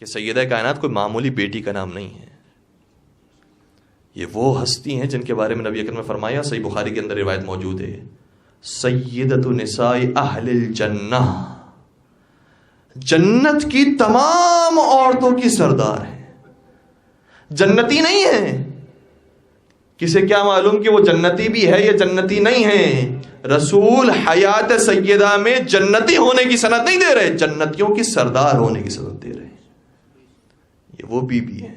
کہ سیدہ کائنات کوئی معمولی بیٹی کا نام نہیں ہے. یہ وہ ہستی ہیں جن کے بارے میں نبی اکرم نے فرمایا, صحیح بخاری کے اندر روایت موجود ہے, سیدۃ نساء اہل الجنہ, جنت کی تمام عورتوں کی سردار ہیں. جنتی نہیں ہے, کسے کیا معلوم کہ وہ جنتی بھی ہے یا جنتی نہیں ہے. رسول حیات سیدہ میں جنتی ہونے کی سند نہیں دے رہے, جنتیوں کی سردار ہونے کی سند دے رہے ہیں. یہ وہ بی بی ہے.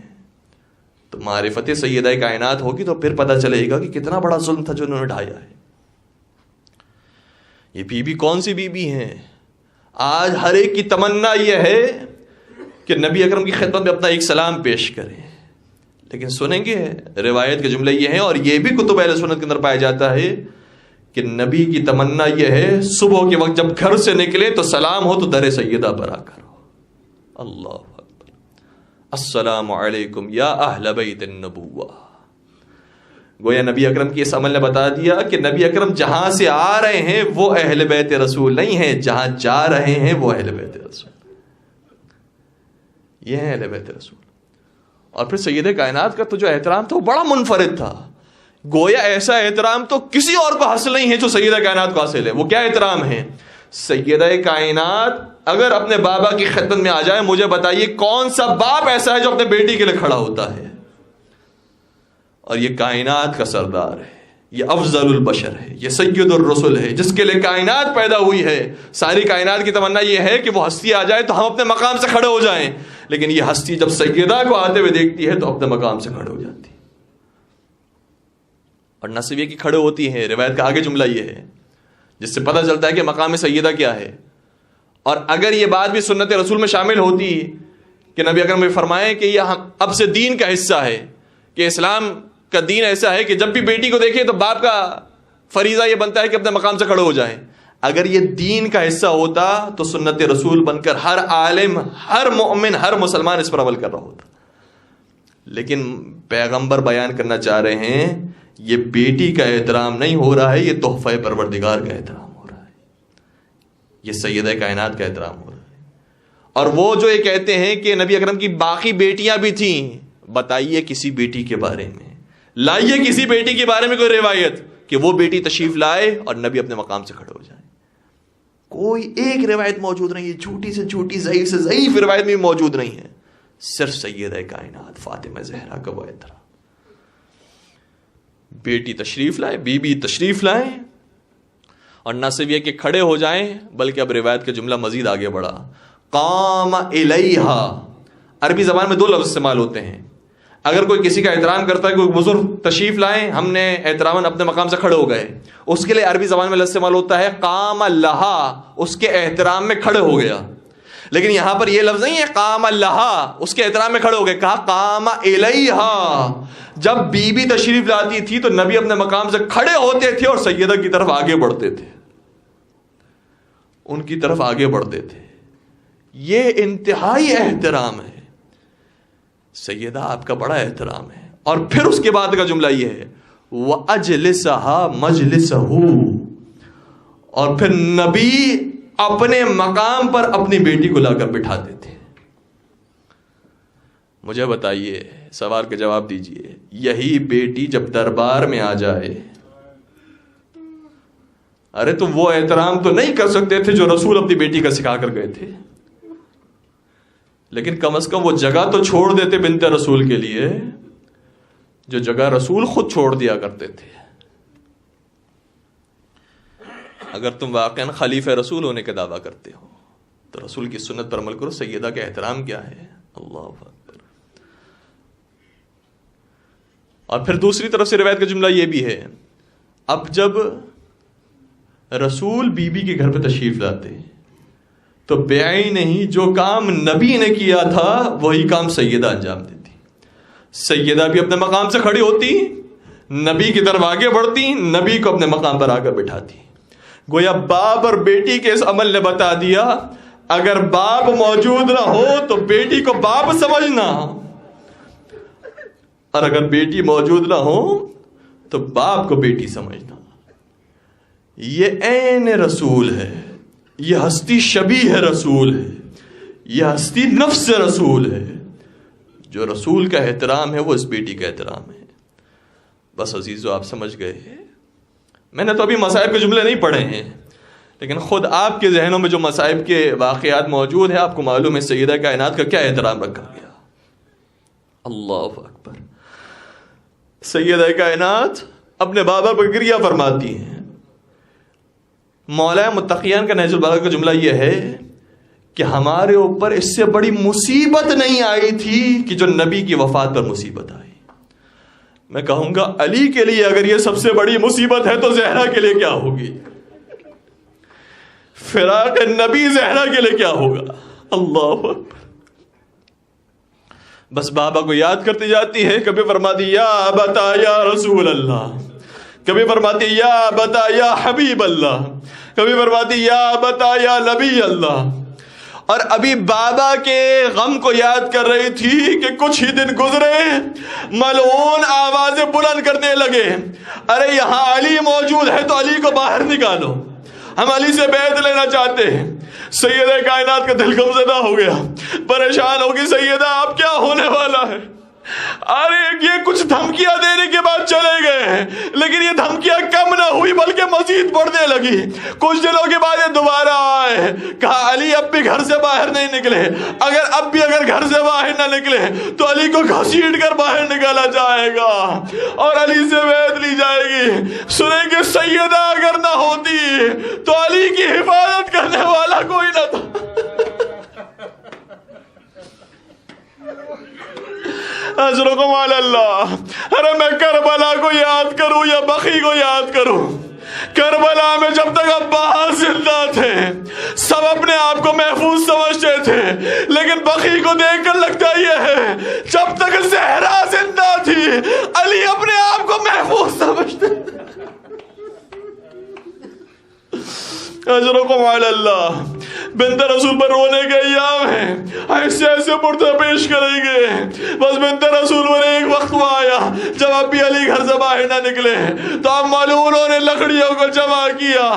تو معرفت سیدہ کائنات ہوگی تو پھر پتہ چلے گا کہ کتنا بڑا ظلم تھا جو انہوں نے ڈھایا ہے. یہ بی بی کون سی بی بی ہیں؟ آج ہر ایک کی تمنا یہ ہے کہ نبی اکرم کی خدمت میں اپنا ایک سلام پیش کریں. لیکن سنیں گے روایت کے جملے یہ ہیں, اور یہ بھی کتب اہل سنت کے اندر پایا جاتا ہے کہ نبی کی تمنا یہ ہے صبح کے وقت جب گھر سے نکلے تو سلام ہو تو در سیدہ پر آ کر ہو. اللہ اکبر, السلام علیکم یا اہل بیت النبوہ. گویا نبی اکرم کی اس عمل نے بتا دیا کہ نبی اکرم جہاں سے آ رہے ہیں وہ اہل بیت رسول نہیں ہیں, جہاں جا رہے ہیں وہ اہل بیت رسول. یہ ہے اہل بیت رسول. اور پھر سیدہ کائنات کا تو جو احترام تھا وہ بڑا منفرد تھا. گویا ایسا احترام تو کسی اور کو حاصل نہیں ہے جو سیدہ کائنات کو حاصل ہے. وہ کیا احترام ہے؟ سیدہ کائنات اگر اپنے بابا کی خدمت میں آ جائے, مجھے بتائیے کون سا باپ ایسا ہے جو اپنے بیٹی کے لیے کھڑا ہوتا ہے؟ اور یہ کائنات کا سردار ہے, یہ افضل البشر ہے, یہ سید الرسل ہے, جس کے لیے کائنات پیدا ہوئی ہے. ساری کائنات کی تمنا یہ ہے کہ وہ ہستی آ جائے تو ہم اپنے مقام سے کھڑے ہو جائیں. لیکن یہ ہستی جب سیدہ کو آتے ہوئے دیکھتی ہے تو اپنے مقام سے کھڑے ہو جاتی ہے. اور نہ صرف یہ کہ کھڑے ہوتی ہیں, روایت کا آگے جملہ یہ ہے جس سے پتہ چلتا ہے کہ مقام سیدہ کیا ہے. اور اگر یہ بات بھی سنت رسول میں شامل ہوتی کہ نبی اکرم نے فرمائے کہ یہ اب سے دین کا حصہ ہے, کہ اسلام کا دین ایسا ہے کہ جب بھی بیٹی کو دیکھے تو باپ کا فریضہ یہ بنتا ہے کہ اپنے مقام سے کھڑے ہو جائیں. اگر یہ دین کا حصہ ہوتا تو سنت رسول بن کر ہر عالم, ہر مومن, ہر مسلمان اس پر عمل کر رہا ہوتا. لیکن پیغمبر بیان کرنا چاہ رہے ہیں یہ بیٹی کا احترام نہیں ہو رہا ہے, یہ تحفہ پروردگار کا احترام ہو رہا ہے, یہ سیدہ کائنات کا احترام ہو رہا ہے. اور وہ جو یہ کہتے ہیں کہ نبی اکرم کی باقی بیٹیاں بھی تھیں, بتائیے کسی بیٹی کے بارے میں, لائیے کسی بیٹی کے بارے میں کوئی روایت کہ وہ بیٹی تشریف لائے اور نبی اپنے مقام سے کھڑے ہو جائیں. کوئی ایک روایت موجود نہیں ہے, جھوٹی سے جھوٹی, ضعیف سے ضعیف روایت میں موجود نہیں ہے. صرف سیدہ کائنات فاطمہ زہرا کا وہ احترام. بیٹی تشریف لائے, بی بی تشریف لائیں, اور نہ صرف یہ کہ کھڑے ہو جائیں بلکہ اب روایت کا جملہ مزید آگے بڑھا, قام الیہا. عربی زبان میں دو لفظ استعمال ہوتے ہیں. اگر کوئی کسی کا احترام کرتا ہے, کوئی بزرگ تشریف لائیں, ہم نے احتراماً اپنے مقام سے کھڑے ہو گئے, اس کے لیے عربی زبان میں لفظ استعمال ہوتا ہے قام لہا, اس کے احترام میں کھڑے ہو گیا. لیکن یہاں پر یہ لفظ نہیں ہے قام لہا, اس کے احترام میں کھڑے ہو گئے, کہا قام الیہا. جب بی بی تشریف لاتی تھی تو نبی اپنے مقام سے کھڑے ہوتے تھے اور سیدہ کی طرف آگے بڑھتے تھے, ان کی طرف آگے بڑھتے تھے. یہ انتہائی احترام ہے. سیدہ آپ کا بڑا احترام ہے. اور پھر اس کے بعد کا جملہ یہ ہے وَأَجْلِسَهَا مَجْلِسَهُ, اور پھر نبی اپنے مقام پر اپنی بیٹی کو لا کر بٹھاتے تھے. مجھے بتائیے, سوال کا جواب دیجئے, یہی بیٹی جب دربار میں آ جائے, ارے تم وہ احترام تو نہیں کر سکتے تھے جو رسول اپنی بیٹی کا سکھا کر گئے تھے, لیکن کم از کم وہ جگہ تو چھوڑ دیتے بنت رسول کے لیے جو جگہ رسول خود چھوڑ دیا کرتے تھے. اگر تم واقعاً خلیفہ رسول ہونے کا دعویٰ کرتے ہو تو رسول کی سنت پر عمل کرو. سیدہ کا احترام کیا ہے, اللہ اکبر. اور پھر دوسری طرف سے روایت کا جملہ یہ بھی ہے, اب جب رسول بی بی کے گھر پہ تشریف لاتے تو بیائی نہیں, جو کام نبی نے کیا تھا وہی کام سیدہ انجام دیتی. سیدہ بھی اپنے مقام سے کھڑی ہوتی, نبی کی طرف آگے بڑھتی, نبی کو اپنے مقام پر آ کر بٹھاتی. گویا باپ اور بیٹی کے اس عمل نے بتا دیا اگر باپ موجود نہ ہو تو بیٹی کو باپ سمجھنا, اور اگر بیٹی موجود نہ ہو تو باپ کو بیٹی سمجھنا. یہ عین رسول ہے, یہ ہستی شبیہ رسول ہے, یہ ہستی نفس رسول ہے. جو رسول کا احترام ہے وہ اس بیٹی کا احترام ہے. بس عزیزو آپ سمجھ گئے ہیں. میں نے تو ابھی مصائب کے جملے نہیں پڑھے ہیں، لیکن خود آپ کے ذہنوں میں جو مصائب کے واقعات موجود ہیں آپ کو معلوم ہے سیدہ کائنات کا کیا احترام رکھا گیا. اللہ اکبر. سیدہ کائنات اپنے بابا پر گریہ فرماتی ہیں. مولا متقیان کا نہج البلاغہ کا جملہ یہ ہے کہ ہمارے اوپر اس سے بڑی مصیبت نہیں آئی تھی کہ جو نبی کی وفات پر مصیبت آئی. میں کہوں گا علی کے لیے اگر یہ سب سے بڑی مصیبت ہے تو زہرا کے لیے کیا ہوگی؟ فراق نبی زہرا کے لیے کیا ہوگا؟ اللہ اکبر. بس بابا کو یاد کرتی جاتی ہے. کبھی فرماتی یا ابتا یا رسول اللہ، کبھی فرماتی یا ابتا یا حبیب اللہ، کبھی فرماتی یا ابتا یا نبی اللہ. اور ابھی بابا کے غم کو یاد کر رہی تھی کہ کچھ ہی دن گزرے، ملعون آوازیں بلند کرنے لگے، ارے یہاں علی موجود ہے تو علی کو باہر نکالو، ہم علی سے بیعت لینا چاہتے ہیں. سیدہ کائنات کا دل غم زدہ ہو گیا، پریشان ہوگی. سیدہ آپ کیا ہونے والا ہے؟ ارے یہ کچھ دھمکیاں دینے کے بعد چلے گئے، لیکن یہ دھمکیاں کم نہ ہوئی بلکہ مزید بڑھنے لگی. کچھ دنوں کے بعد یہ دوبارہ آئے، کہا علی اب بھی گھر سے باہر نہیں نکلے، اگر گھر سے باہر نہ نکلے تو علی کو گھسیٹ کر باہر نکالا جائے گا اور علی سے بیعت لی جائے گی. سنیں کہ سیدہ اگر نہ ہوتی تو علی کی حفاظت کرنے والا کوئی نہ تھا. اجرکم علی اللہ. ارے میں کربلا کو یاد کروں یا بقی کو یاد کروں؟ کربلا میں جب تک عباس زندہ تھے سب اپنے آپ کو محفوظ سمجھتے تھے، لیکن بقی کو دیکھ کر لگتا یہ ہے جب تک زہرا زندہ تھی علی اپنے آپ کو محفوظ سمجھتے. اجرکم علی اللہ. بنت رسول پر رونے کے ایام ہیں، ایسے ایسے پرتہ پیش کریں گے. بس بنت رسول پر ایک وقت وہ آیا جب اب بھی علی گھر سے باہر نہ نکلے تو اب ملعونوں نے لکڑیوں کو جمع کیا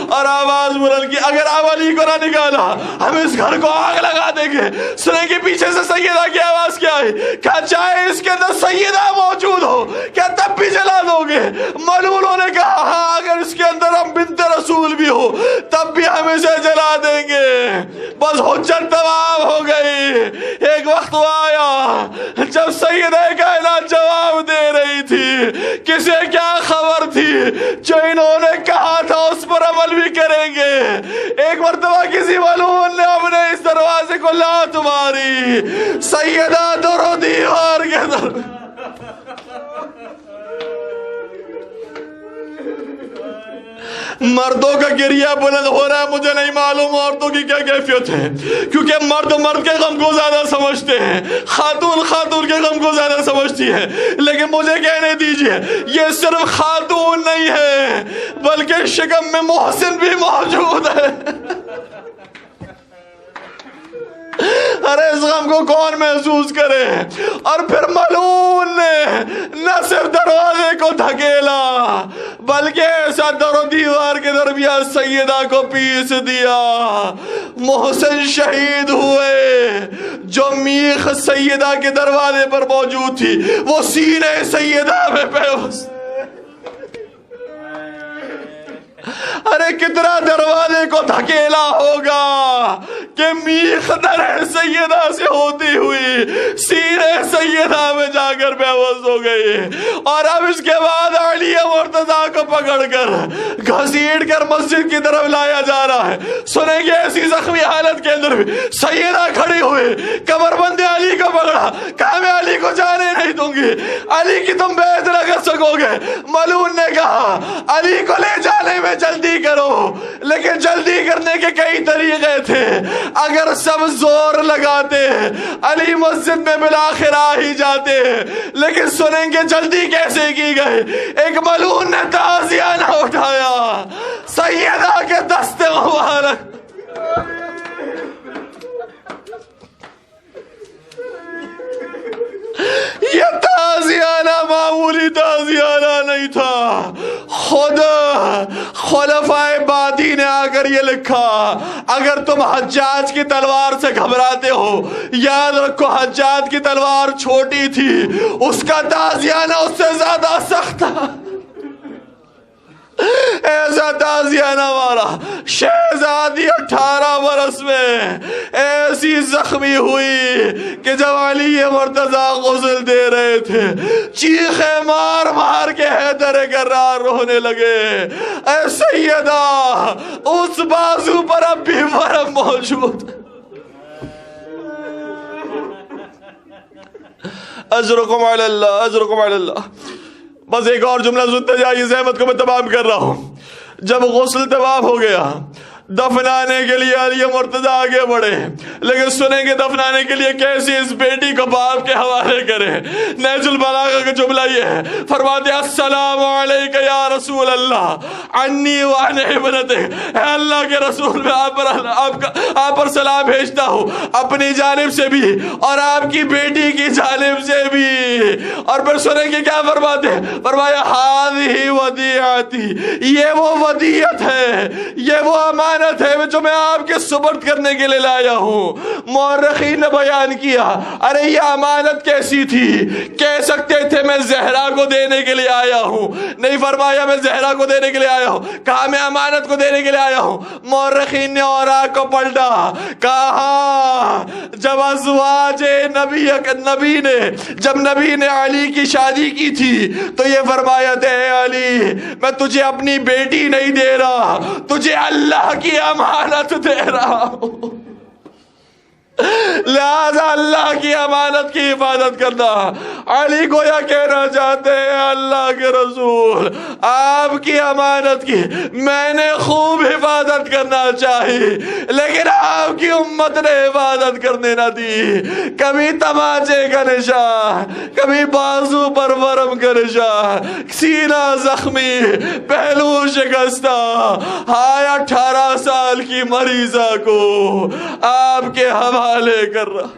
اور آواز بلند کی، اگر اب علی کو نہ نکالا ہم اس گھر کو آگ لگا دیں گے. سنیں کہ پیچھے سے سیدہ کی آواز کیا ہے؟ کیا چاہے اس کے اندر سیدہ موجود ہو کیا تب بھی جلا دو گے؟ ملعونوں نے کہا ہاں اگر اس کے اندر ہم بنت رسول بھی ہو تب بھی ہم اسے جلا دیں گے. بس حجت تمام ہو گئی. ایک وقت وہ آیا جب سیدہ کائنات جواب دے رہی تھی، کسے کیا خبر تھی جو انہوں نے کہا تھا اس پر عمل بھی کریں گے. ایک مرتبہ کسی ملعون نے اپنے اس دروازے کو لات ماری، سیدہ درو دیوار کے در. مردوں کا گریہ بلند ہو رہا ہے. مجھے نہیں معلوم عورتوں کی کیا کیفیت ہے، کیونکہ مرد کے غم کو زیادہ سمجھتے ہیں، خاتون کے غم کو زیادہ سمجھتی ہے. لیکن مجھے کہنے دیجئے یہ صرف خاتون نہیں ہے بلکہ شکم میں محسن بھی موجود ہے. ارے اس غم کو کون محسوس کرے؟ اور پھر ملعون نے نہ صرف دروازے کو دھکیلا بلکہ ایسا در و دیوار کے درمیان سیدہ کو پیس دیا. محسن شہید ہوئے. جو میخ سیدہ کے دروازے پر موجود تھی وہ سینے سیدہ میں پیوست. ارے کتنا دروازے کو دھکیلا ہوگا کہ میخ در سیدہ سے ہوتی ہوئی سینے سیدہ میں جا کر بے ہوش ہو گئی. اور اب اس کے بعد علی مرتضیٰ کو پکڑ کر گھسیٹ کر مسجد کی طرف لایا جا رہا ہے. سنیں گے ایسی زخمی حالت کے اندر بھی سیدہ کھڑی ہوئی، کمر بند علی کو پکڑا، کہا میں علی کو جانے نہیں دوں گی، علی کی تم بیعت نہ کر سکو گے. ملعون نے کہا علی کو لے جانے میں جلدی کرو، لیکن جلدی کرنے کے کئی طریقے تھے. اگر سب زور لگاتے علی مسجد میں بالآخر آ ہی جاتے، لیکن سنیں گے جلدی کیسے کی گئی. ایک ملعون نے تعزیانہ اٹھایا، سیدہ کے دست مبارک یہ تعزیانہ معمولی تعزیانہ نہیں تھا. خود خلفائے بادی نے آ کر کر یہ لکھا اگر تم حجاج کی تلوار سے گھبراتے ہو یاد رکھو حجاج کی تلوار چھوٹی تھی، اس کا تازیانہ اس سے زیادہ سخت تھا. ایسا تازیانہ مارا شہزادی 18 برس میں ایسی زخمی ہوئی کہ جب علی مرتضیٰ غسل دے رہے تھے چیخیں مار مار کے حیدر کرار رونے لگے. اے سیدہ اس بازو پر اب بھی ورم موجود. اجرکم علی اللہ، اجرکم علی اللہ. بس ایک اور جملہ سنتے جائیے، زحمت کو میں تمام کر رہا ہوں. جب غسل تمام ہو گیا دفنانے کے لیے علی مرتضیٰ آگے بڑھے، لیکن سنیں گے دفنانے کے لیے کیسے اس بیٹی کو باپ کے حوالے کرے. نہج البلاغہ کا جملہ یہ ہے، فرماتے ہیں السلام علیک یا رسول اللہ عنی وعن ابنتک. اے اللہ کے رسول میں آپ پر سلام بھیجتا ہوں اپنی جانب سے بھی اور آپ کی بیٹی کی جانب سے بھی. اور پھر سنیں گے کیا فرماتے ہیں، فرمایا ہذہ ودیعتی، یہ وہ ودیعت ہے، یہ وہ امانت ہے جو میں آپ کے سپرد کرنے کے لیے لایا ہوں. مورخین نے بیان کیا ارے یہ امانت کیسی تھی، کہہ سکتے تھے میں زہرا کو دینے کے لیے آیا ہوں، نہیں فرمایا میں زہرا کو دینے کے لیے آیا ہوں، کہا میں امانت کو دینے کے لیے آیا ہوں. مورخین نے اوراق کو پلٹا، کہا جب ازواج نبی نے علی کی شادی کی تھی تو یہ فرمایا تھا اے علی میں تجھے اپنی بیٹی نہیں دے رہا، تجھے اللہ کی امانت دے رہا ہوں. لہذا اللہ کی امانت کی حفاظت کرنا. علی گویا کہنا چاہتے ہیں اللہ کے رسول آپ کی امانت کی میں نے خوب حفاظت کرنا چاہی لیکن آپ کی امت نے حفاظت کرنے نہ دی. کبھی تماچے کا نشان، کبھی بازو پر ورم کا نشان، سینہ زخمی، پہلو شکستہ. ہائے 18 سال کی مریضہ کو آپ کے حوالے کر رہا.